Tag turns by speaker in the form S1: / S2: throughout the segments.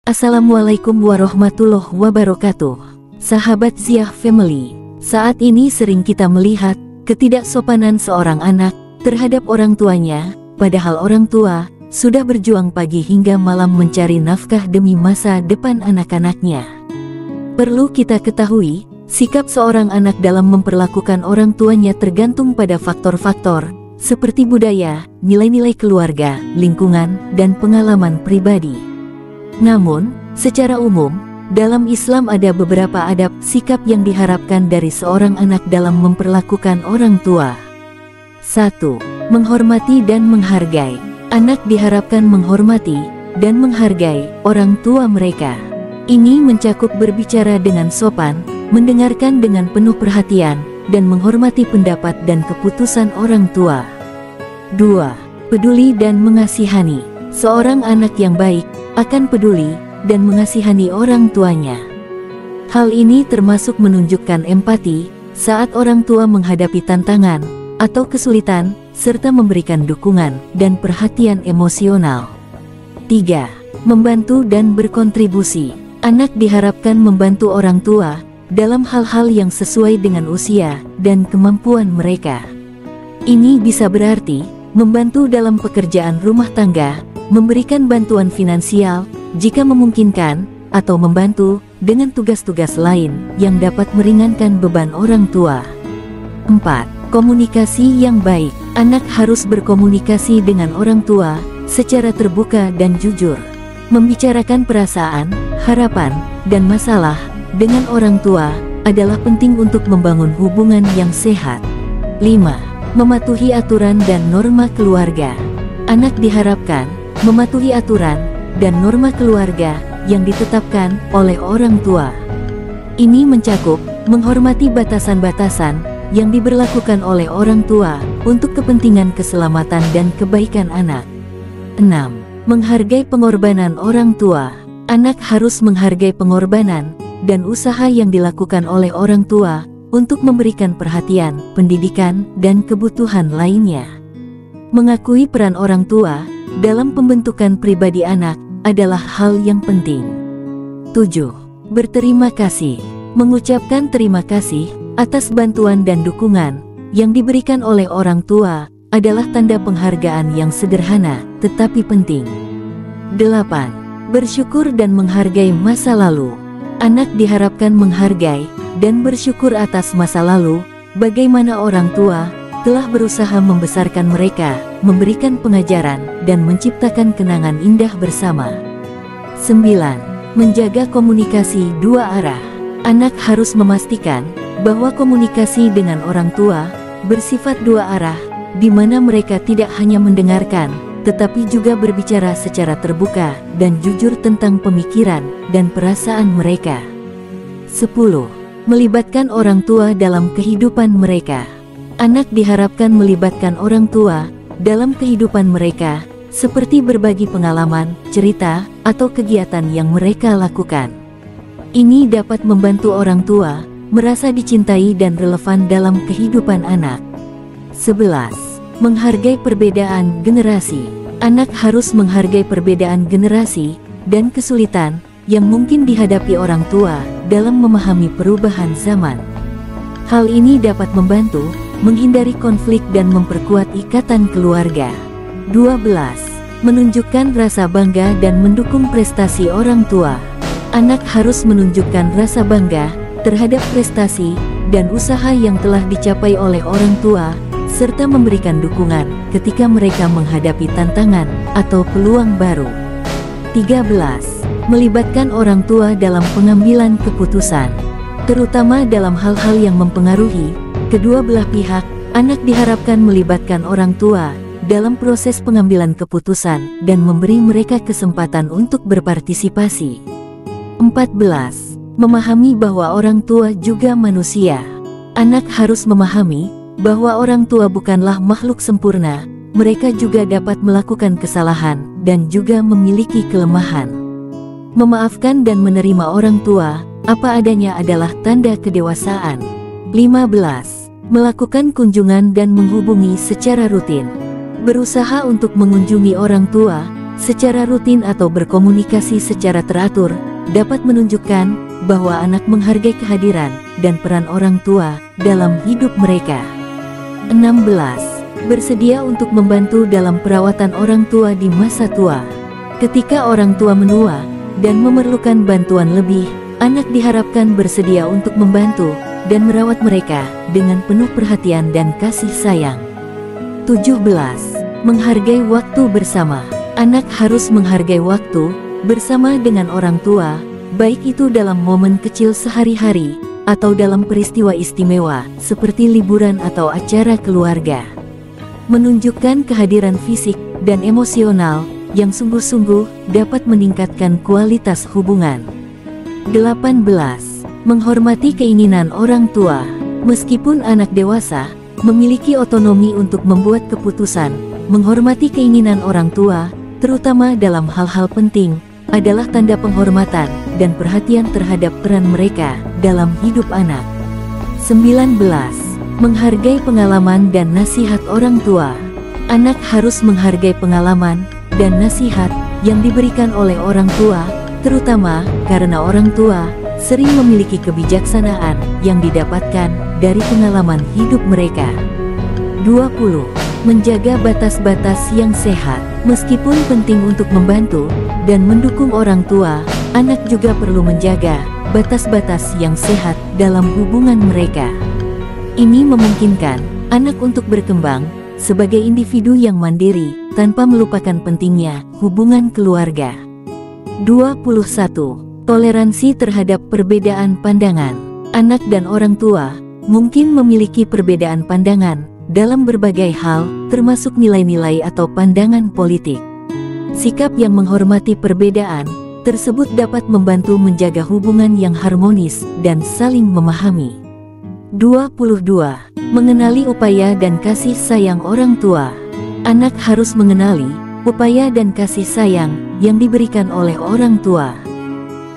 S1: Assalamualaikum warahmatullahi wabarakatuh. Sahabat Ziyah Family, saat ini sering kita melihat ketidaksopanan seorang anak terhadap orang tuanya, padahal orang tua sudah berjuang pagi hingga malam mencari nafkah demi masa depan anak-anaknya. Perlu kita ketahui, sikap seorang anak dalam memperlakukan orang tuanya tergantung pada faktor-faktor seperti budaya, nilai-nilai keluarga, lingkungan, dan pengalaman pribadi. Namun, secara umum, dalam Islam ada beberapa adab sikap yang diharapkan dari seorang anak dalam memperlakukan orang tua. 1. Menghormati dan menghargai. Anak diharapkan menghormati dan menghargai orang tua mereka. Ini mencakup berbicara dengan sopan, mendengarkan dengan penuh perhatian, dan menghormati pendapat dan keputusan orang tua. 2. Peduli dan mengasihani. Seorang anak yang baik akan peduli dan mengasihani orang tuanya. Hal ini termasuk menunjukkan empati saat orang tua menghadapi tantangan atau kesulitan, serta memberikan dukungan dan perhatian emosional. 3. Membantu dan berkontribusi. Anak diharapkan membantu orang tua dalam hal-hal yang sesuai dengan usia dan kemampuan mereka. Ini bisa berarti membantu dalam pekerjaan rumah tangga, memberikan bantuan finansial jika memungkinkan, atau membantu dengan tugas-tugas lain yang dapat meringankan beban orang tua. 4. Komunikasi yang baik. Anak harus berkomunikasi dengan orang tua secara terbuka dan jujur. Membicarakan perasaan, harapan, dan masalah dengan orang tua adalah penting untuk membangun hubungan yang sehat. 5. Mematuhi aturan dan norma keluarga. Anak diharapkan mematuhi aturan dan norma keluarga yang ditetapkan oleh orang tua. Ini mencakup menghormati batasan-batasan yang diberlakukan oleh orang tua untuk kepentingan keselamatan dan kebaikan anak. 6. Menghargai pengorbanan orang tua. Anak harus menghargai pengorbanan dan usaha yang dilakukan oleh orang tua untuk memberikan perhatian, pendidikan, dan kebutuhan lainnya. Mengakui peran orang tua dalam pembentukan pribadi anak adalah hal yang penting. 7. Berterima kasih. Mengucapkan terima kasih atas bantuan dan dukungan yang diberikan oleh orang tua adalah tanda penghargaan yang sederhana tetapi penting. 8. Bersyukur dan menghargai masa lalu. Anak diharapkan menghargai dan bersyukur atas masa lalu, bagaimana orang tua telah berusaha membesarkan mereka, memberikan pengajaran, dan menciptakan kenangan indah bersama. 9. Menjaga komunikasi dua arah. Anak harus memastikan bahwa komunikasi dengan orang tua bersifat dua arah, di mana mereka tidak hanya mendengarkan, tetapi juga berbicara secara terbuka dan jujur tentang pemikiran dan perasaan mereka. 10. Melibatkan orang tua dalam kehidupan mereka. Anak diharapkan melibatkan orang tua dalam kehidupan mereka, seperti berbagi pengalaman, cerita, atau kegiatan yang mereka lakukan. Ini dapat membantu orang tua merasa dicintai dan relevan dalam kehidupan anak. 11. Menghargai perbedaan generasi. Anak harus menghargai perbedaan generasi dan kesulitan yang mungkin dihadapi orang tua dalam memahami perubahan zaman. Hal ini dapat membantu menghindari konflik dan memperkuat ikatan keluarga. 12. Menunjukkan rasa bangga dan mendukung prestasi orang tua. Anak harus menunjukkan rasa bangga terhadap prestasi dan usaha yang telah dicapai oleh orang tua, serta memberikan dukungan ketika mereka menghadapi tantangan atau peluang baru. 13. Melibatkan orang tua dalam pengambilan keputusan. Terutama dalam hal-hal yang mempengaruhi kedua belah pihak, anak diharapkan melibatkan orang tua dalam proses pengambilan keputusan dan memberi mereka kesempatan untuk berpartisipasi. 14. Memahami bahwa orang tua juga manusia. Anak harus memahami bahwa orang tua bukanlah makhluk sempurna, mereka juga dapat melakukan kesalahan dan juga memiliki kelemahan. Memaafkan dan menerima orang tua apa adanya adalah tanda kedewasaan. 15. Melakukan kunjungan dan menghubungi secara rutin. Berusaha untuk mengunjungi orang tua secara rutin atau berkomunikasi secara teratur, dapat menunjukkan bahwa anak menghargai kehadiran dan peran orang tua dalam hidup mereka. 16. Bersedia untuk membantu dalam perawatan orang tua di masa tua. Ketika orang tua menua dan memerlukan bantuan lebih, anak diharapkan bersedia untuk membantu dan merawat mereka dengan penuh perhatian dan kasih sayang. 17. Menghargai waktu bersama. Anak harus menghargai waktu bersama dengan orang tua, baik itu dalam momen kecil sehari-hari atau dalam peristiwa istimewa seperti liburan atau acara keluarga. Menunjukkan kehadiran fisik dan emosional yang sungguh-sungguh dapat meningkatkan kualitas hubungan. 18. Menghormati keinginan orang tua. Meskipun anak dewasa memiliki otonomi untuk membuat keputusan, menghormati keinginan orang tua, terutama dalam hal-hal penting, adalah tanda penghormatan dan perhatian terhadap peran mereka dalam hidup anak. 19. Menghargai pengalaman dan nasihat orang tua. Anak harus menghargai pengalaman dan nasihat yang diberikan oleh orang tua, terutama karena orang tua sering memiliki kebijaksanaan yang didapatkan dari pengalaman hidup mereka. 20. Menjaga batas-batas yang sehat. Meskipun penting untuk membantu dan mendukung orang tua, anak juga perlu menjaga batas-batas yang sehat dalam hubungan mereka. Ini memungkinkan anak untuk berkembang sebagai individu yang mandiri tanpa melupakan pentingnya hubungan keluarga. 21. Toleransi terhadap perbedaan pandangan. Anak dan orang tua mungkin memiliki perbedaan pandangan dalam berbagai hal, termasuk nilai-nilai atau pandangan politik. Sikap yang menghormati perbedaan tersebut dapat membantu menjaga hubungan yang harmonis dan saling memahami. 22. Mengenali upaya dan kasih sayang orang tua. Anak harus mengenali upaya dan kasih sayang yang diberikan oleh orang tua.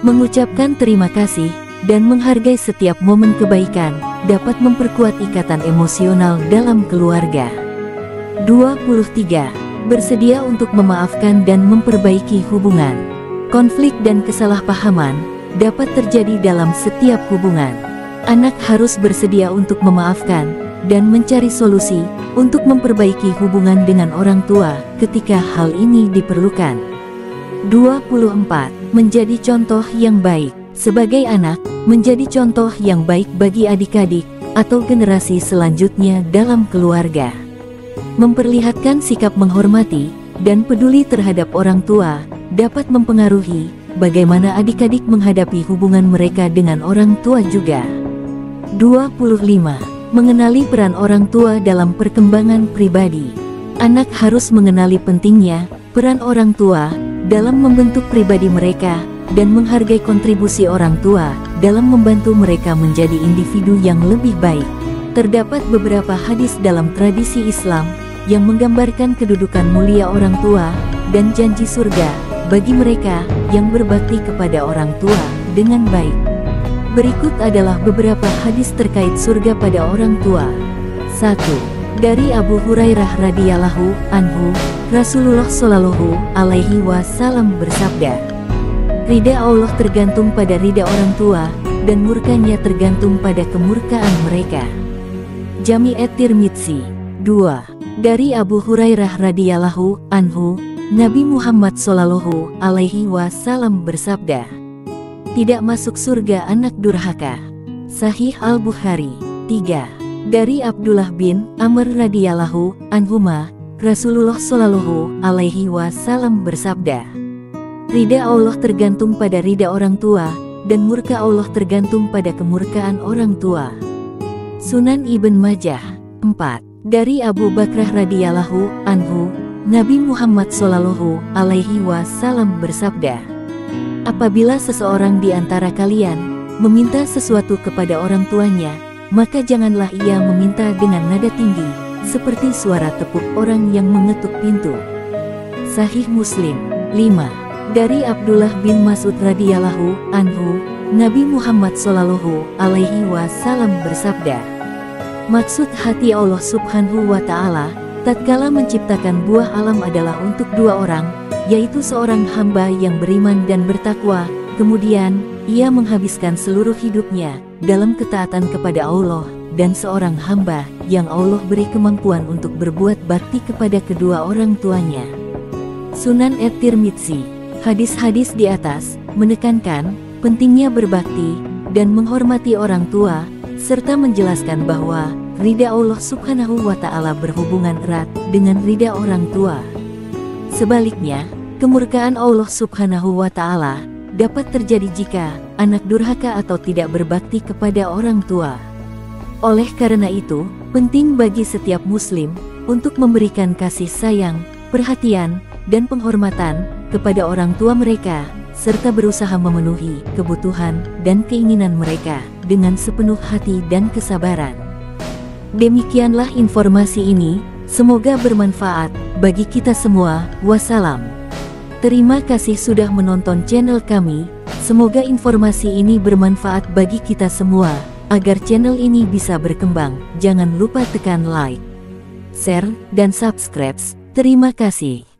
S1: Mengucapkan terima kasih dan menghargai setiap momen kebaikan dapat memperkuat ikatan emosional dalam keluarga. 23. Bersedia untuk memaafkan dan memperbaiki hubungan. Konflik dan kesalahpahaman dapat terjadi dalam setiap hubungan. Anak harus bersedia untuk memaafkan dan mencari solusi untuk memperbaiki hubungan dengan orang tua ketika hal ini diperlukan. 24. Menjadi contoh yang baik. Sebagai anak, menjadi contoh yang baik bagi adik-adik atau generasi selanjutnya dalam keluarga. Memperlihatkan sikap menghormati dan peduli terhadap orang tua dapat mempengaruhi bagaimana adik-adik menghadapi hubungan mereka dengan orang tua juga. 25. Mengenali peran orang tua dalam perkembangan pribadi. Anak harus mengenali pentingnya peran orang tua dalam membentuk pribadi mereka dan menghargai kontribusi orang tua dalam membantu mereka menjadi individu yang lebih baik. Terdapat beberapa hadis dalam tradisi Islam yang menggambarkan kedudukan mulia orang tua dan janji surga bagi mereka yang berbakti kepada orang tua dengan baik. Berikut adalah beberapa hadis terkait surga pada orang tua. 1. Dari Abu Hurairah radhiyallahu anhu, Rasulullah shallallahu alaihi wasallam bersabda, "Ridha Allah tergantung pada ridha orang tua, dan murkanya tergantung pada kemurkaan mereka." Jami' at-Tirmidzi. 2. Dari Abu Hurairah radhiyallahu anhu, Nabi Muhammad shallallahu alaihi wasallam bersabda, "Tidak masuk surga anak durhaka." Sahih Al-Bukhari. 3. Dari Abdullah bin Amr radhiyallahu anhuma, Rasulullah shallallahu alaihi wasallam bersabda, "Ridha Allah tergantung pada ridha orang tua, dan murka Allah tergantung pada kemurkaan orang tua." Sunan Ibn Majah. 4. Dari Abu Bakrah radhiyallahu anhu, Nabi Muhammad shallallahu alaihi wasallam bersabda, "Apabila seseorang di antara kalian meminta sesuatu kepada orang tuanya, maka janganlah ia meminta dengan nada tinggi, seperti suara tepuk orang yang mengetuk pintu." Sahih Muslim. 5. Dari Abdullah bin Mas'ud radhiyallahu anhu, Nabi Muhammad shallallahu alaihi wasallam bersabda, "Maksud hati Allah subhanahu wa ta'ala tatkala menciptakan buah alam adalah untuk dua orang, yaitu seorang hamba yang beriman dan bertakwa. Kemudian, ia menghabiskan seluruh hidupnya dalam ketaatan kepada Allah, dan seorang hamba yang Allah beri kemampuan untuk berbuat bakti kepada kedua orang tuanya. Sunan at-Tirmidzi. Hadis-hadis di atas menekankan pentingnya berbakti dan menghormati orang tua, serta menjelaskan bahwa ridha Allah Subhanahu wa Ta'ala berhubungan erat dengan ridha orang tua. Sebaliknya, kemurkaan Allah Subhanahu wa Ta'ala dapat terjadi jika anak durhaka atau tidak berbakti kepada orang tua. Oleh karena itu, penting bagi setiap muslim untuk memberikan kasih sayang, perhatian, dan penghormatan kepada orang tua mereka, serta berusaha memenuhi kebutuhan dan keinginan mereka dengan sepenuh hati dan kesabaran. Demikianlah informasi ini, semoga bermanfaat bagi kita semua. Wassalam. Terima kasih sudah menonton channel kami, semoga informasi ini bermanfaat bagi kita semua. Agar channel ini bisa berkembang, jangan lupa tekan like, share, dan subscribe. Terima kasih.